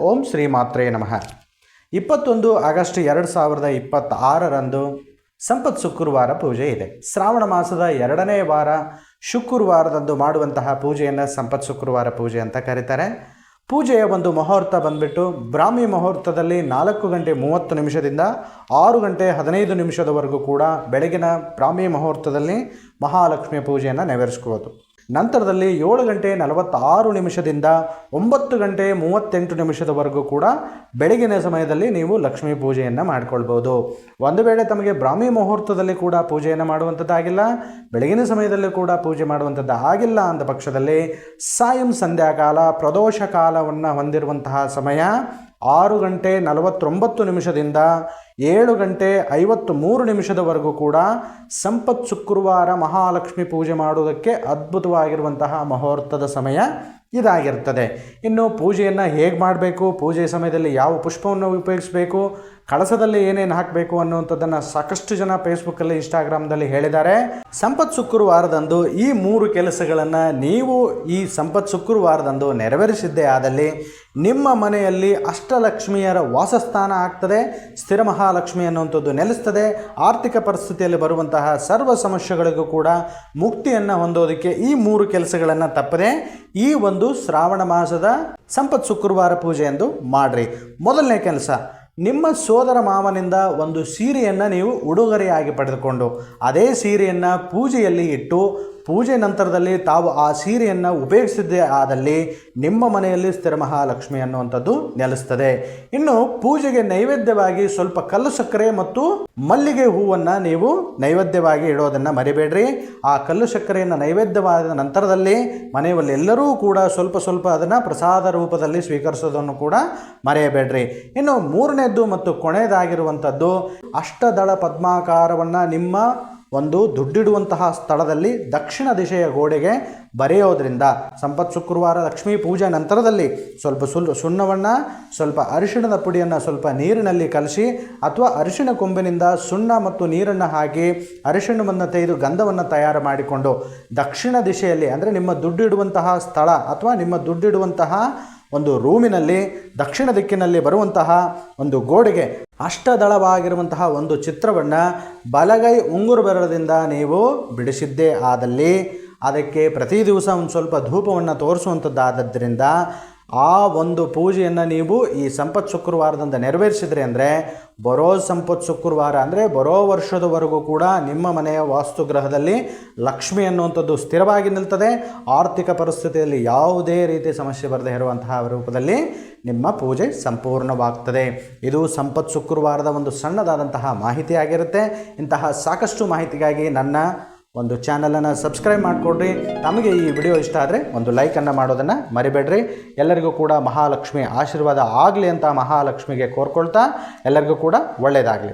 ಓಂ ಶ್ರೀ ಮಾತ್ರೇ ನಮಃ. 21 ಆಗಸ್ಟ್ 2026ರಂದು ಸಂಪತ್ ಶುಕ್ರವಾರ ಪೂಜೆ ಇದೆ. ಶ್ರಾವಣ ಮಾಸದ 2ನೇ ವಾರ ಶುಕ್ರವಾರದಂದು ಮಾಡುವಂತಹ ಪೂಜೆಯನ್ನು ಸಂಪತ್ ಶುಕ್ರವಾರ ಪೂಜೆ ಅಂತ ಕರೀತಾರೆ. ಪೂಜೆಯ ಒಂದು ಮುಹೂರ್ತ ಬಂದುಬಿಟ್ಟು ಬ್ರಾಹ್ಮಿ ಮುಹೂರ್ತದಲ್ಲಿ 4 ಗಂಟೆ 30 ನಿಮಿಷದಿಂದ 6 ಗಂಟೆ 15 ನಿಮಿಷದವರೆಗೂ ಕೂಡ ಬೆಳಗಿನ ಬ್ರಾಹ್ಮಿ ಮುಹೂರ್ತದಲ್ಲಿ ಮಹಾಲಕ್ಷ್ಮಿಯ ಪೂಜೆಯನ್ನು ನೆರವೇರಿಸ್ಕೋಬೋದು. ನಂತರದಲ್ಲಿ 7 ಗಂಟೆ 46 ನಿಮಿಷದಿಂದ 9 ಗಂಟೆ 38 ನಿಮಿಷದವರೆಗೂ ಕೂಡ ಬೆಳಗಿನ ಸಮಯದಲ್ಲಿ ನೀವು ಲಕ್ಷ್ಮೀ ಪೂಜೆಯನ್ನು ಮಾಡಿಕೊಳ್ಬೋದು. ಒಂದು ವೇಳೆ ತಮಗೆ ಬ್ರಾಹ್ಮಿ ಮುಹೂರ್ತದಲ್ಲಿ ಕೂಡ ಪೂಜೆಯನ್ನು ಮಾಡುವಂಥದ್ದಾಗಿಲ್ಲ, ಬೆಳಗಿನ ಸಮಯದಲ್ಲೂ ಕೂಡ ಪೂಜೆ ಮಾಡುವಂಥದ್ದು ಆಗಿಲ್ಲ ಅಂದ ಪಕ್ಷದಲ್ಲಿ ಸಾಯಂ ಸಂಧ್ಯಾಕಾಲ ಪ್ರದೋಷ ಕಾಲವನ್ನು ಹೊಂದಿರುವಂತಹ ಸಮಯ 6 ಗಂಟೆ 49 ನಿಮಿಷದಿಂದ 7 ಗಂಟೆ 53 ನಿಮಿಷದವರೆಗೂ ಕೂಡ ಸಂಪತ್ ಶುಕ್ರವಾರ ಮಹಾಲಕ್ಷ್ಮಿ ಪೂಜೆ ಮಾಡುವುದಕ್ಕೆ ಅದ್ಭುತವಾಗಿರುವಂತಹ ಮುಹೂರ್ತದ ಸಮಯ ಇದಾಗಿರ್ತದೆ. ಇನ್ನು ಪೂಜೆಯನ್ನು ಹೇಗೆ ಮಾಡಬೇಕು, ಪೂಜೆ ಸಮಯದಲ್ಲಿ ಯಾವ ಪುಷ್ಪವನ್ನು ಉಪಯೋಗಿಸಬೇಕು, ಕಳಸದಲ್ಲಿ ಏನೇನು ಹಾಕಬೇಕು ಅನ್ನುವಂಥದ್ದನ್ನು ಸಾಕಷ್ಟು ಜನ ಫೇಸ್ಬುಕ್ಕಲ್ಲಿ ಇನ್ಸ್ಟಾಗ್ರಾಮ್ದಲ್ಲಿ ಹೇಳಿದ್ದಾರೆ. ಸಂಪತ್ ಶುಕ್ರವಾರದಂದು ಈ 3 ಕೆಲಸಗಳನ್ನು ನೀವು ಈ ಸಂಪತ್ ಶುಕ್ರವಾರದಂದು ನೆರವೇರಿಸಿದ್ದೇ ಆದಲ್ಲಿ ನಿಮ್ಮ ಮನೆಯಲ್ಲಿ ಅಷ್ಟಲಕ್ಷ್ಮಿಯರ ವಾಸಸ್ಥಾನ ಆಗ್ತದೆ, ಸ್ಥಿರ ಮಹಾಲಕ್ಷ್ಮಿ ಅನ್ನುವಂಥದ್ದು ನೆಲೆಸ್ತದೆ. ಆರ್ಥಿಕ ಪರಿಸ್ಥಿತಿಯಲ್ಲಿ ಬರುವಂತಹ ಸರ್ವ ಸಮಸ್ಯೆಗಳಿಗೂ ಕೂಡ ಮುಕ್ತಿಯನ್ನು ಹೊಂದೋದಕ್ಕೆ ಈ 3 ಕೆಲಸಗಳನ್ನು ತಪ್ಪದೆ ಈ ಒಂದು ಶ್ರಾವಣ ಮಾಸದ ಸಂಪತ್ ಶುಕ್ರವಾರ ಪೂಜೆ ಎಂದು ಮಾಡ್ರಿ. ಮೊದಲನೇ ಕೆಲಸ, ನಿಮ್ಮ ಸೋದರ ಮಾವನಿಂದ ಒಂದು ಸೀರೆಯನ್ನು ನೀವು ಉಡುಗೊರೆಯಾಗಿ ಪಡೆದುಕೊಂಡು ಅದೇ ಸೀರೆಯನ್ನು ಪೂಜೆಯಲ್ಲಿ ಇಟ್ಟು ಪೂಜೆ ನಂತರದಲ್ಲಿ ತಾವು ಆ ಸೀರೆಯನ್ನು ಉಪಯೋಗಿಸಿದ್ದೇ ಆದಲ್ಲಿ ನಿಮ್ಮ ಮನೆಯಲ್ಲಿ ಸ್ಥಿರ ಮಹಾಲಕ್ಷ್ಮಿ ಅನ್ನುವಂಥದ್ದು ನೆಲೆಸ್ತದೆ. ಇನ್ನು ಪೂಜೆಗೆ ನೈವೇದ್ಯವಾಗಿ ಸ್ವಲ್ಪ ಕಲ್ಲು ಸಕ್ಕರೆ ಮತ್ತು ಮಲ್ಲಿಗೆ ಹೂವನ್ನು ನೀವು ನೈವೇದ್ಯವಾಗಿ ಇಡೋದನ್ನು ಮರಿಬೇಡ್ರಿ. ಆ ಕಲ್ಲು ಸಕ್ಕರೆಯನ್ನು ನೈವೇದ್ಯವಾದ ನಂತರದಲ್ಲಿ ಮನೆಯಲ್ಲಿ ಎಲ್ಲರೂ ಕೂಡ ಸ್ವಲ್ಪ ಅದನ್ನು ಪ್ರಸಾದ ರೂಪದಲ್ಲಿ ಸ್ವೀಕರಿಸೋದನ್ನು ಕೂಡ ಮರೆಯಬೇಡ್ರಿ. ಇನ್ನು 3ನೇದ್ದು ಮತ್ತು ಕೊನೆಯದಾಗಿರುವಂಥದ್ದು, ಅಷ್ಟದಳ ಪದ್ಮಾಕಾರವನ್ನು ನಿಮ್ಮ ಒಂದು ದುಡ್ಡಿಡುವಂತಹ ಸ್ಥಳದಲ್ಲಿ ದಕ್ಷಿಣ ದಿಶೆಯ ಗೋಡೆಗೆ ಬರೆಯೋದ್ರಿಂದ ಸಂಪತ್ ಶುಕ್ರವಾರ ಲಕ್ಷ್ಮೀ ಪೂಜೆ ನಂತರದಲ್ಲಿ ಸ್ವಲ್ಪ ಸುಣ್ಣವನ್ನು ಸ್ವಲ್ಪ ಅರಿಶಿಣದ ಪುಡಿಯನ್ನು ಸ್ವಲ್ಪ ನೀರಿನಲ್ಲಿ ಕಲಸಿ ಅಥವಾ ಅರಿಶಿಣ ಕೊಂಬಿನಿಂದ ಸುಣ್ಣ ಮತ್ತು ನೀರನ್ನು ಹಾಕಿ ಅರಿಶಿಣವನ್ನು ತೆಗೆದು ಗಂಧವನ್ನು ತಯಾರು ಮಾಡಿಕೊಂಡು ದಕ್ಷಿಣ ದಿಶೆಯಲ್ಲಿ ಅಂದರೆ ನಿಮ್ಮ ದುಡ್ಡಿಡುವಂತಹ ಸ್ಥಳ ಅಥವಾ ನಿಮ್ಮ ದುಡ್ಡಿಡುವಂತಹ ಒಂದು ರೂಮಿನಲ್ಲಿ ದಕ್ಷಿಣ ದಿಕ್ಕಿನಲ್ಲಿ ಬರುವಂತಹ ಒಂದು ಗೋಡೆಗೆ ಅಷ್ಟದಳವಾಗಿರುವಂತಹ ಒಂದು ಚಿತ್ರವನ್ನು ಬಲಗೈ ಉಂಗುರು ಬೆರಳದಿಂದ ನೀವು ಬಿಡಿಸಿದ್ದೇ ಆದಲ್ಲಿ ಅದಕ್ಕೆ ಪ್ರತಿ ದಿವಸ ಒಂದು ಸ್ವಲ್ಪ ಧೂಪವನ್ನು ತೋರಿಸುವಂಥದ್ದಾದ್ದರಿಂದ ಆ ಒಂದು ಪೂಜೆಯನ್ನು ನೀವು ಈ ಸಂಪತ್ ಶುಕ್ರವಾರದಿಂದ ನೆರವೇರಿಸಿದ್ರಿ ಅಂದರೆ ಬರೋ ಸಂಪತ್ ಶುಕ್ರವಾರ ಅಂದರೆ ಬರೋ ವರ್ಷದವರೆಗೂ ಕೂಡ ನಿಮ್ಮ ಮನೆಯ ವಾಸ್ತುಗ್ರಹದಲ್ಲಿ ಲಕ್ಷ್ಮಿ ಅನ್ನುವಂಥದ್ದು ಸ್ಥಿರವಾಗಿ ನಿಲ್ತದೆ. ಆರ್ಥಿಕ ಪರಿಸ್ಥಿತಿಯಲ್ಲಿ ಯಾವುದೇ ರೀತಿ ಸಮಸ್ಯೆ ಬರದೇ ಇರುವಂತಹ ರೂಪದಲ್ಲಿ ನಿಮ್ಮ ಪೂಜೆ ಸಂಪೂರ್ಣವಾಗ್ತದೆ. ಇದು ಸಂಪತ್ ಶುಕ್ರವಾರದ ಒಂದು ಸಣ್ಣದಾದಂತಹ ಮಾಹಿತಿ ಆಗಿರುತ್ತೆ. ಇಂತಹ ಸಾಕಷ್ಟು ಮಾಹಿತಿಗಾಗಿ ನನ್ನ ಒಂದು ಚಾನಲನ್ನು ಸಬ್ಸ್ಕ್ರೈಬ್ ಮಾಡಿಕೊಡ್ರಿ. ತಮಗೆ ಈ ವಿಡಿಯೋ ಇಷ್ಟ ಆದರೆ ಒಂದು ಲೈಕನ್ನು ಮಾಡೋದನ್ನು ಮರಿಬೇಡ್ರಿ. ಎಲ್ಲರಿಗೂ ಕೂಡ ಮಹಾಲಕ್ಷ್ಮಿ ಆಶೀರ್ವಾದ ಆಗಲಿ ಅಂತ ಮಹಾಲಕ್ಷ್ಮಿಗೆ ಕೋರ್ಕೊಳ್ತಾ ಎಲ್ಲರಿಗೂ ಕೂಡ ಒಳ್ಳೆಯದಾಗಲಿ.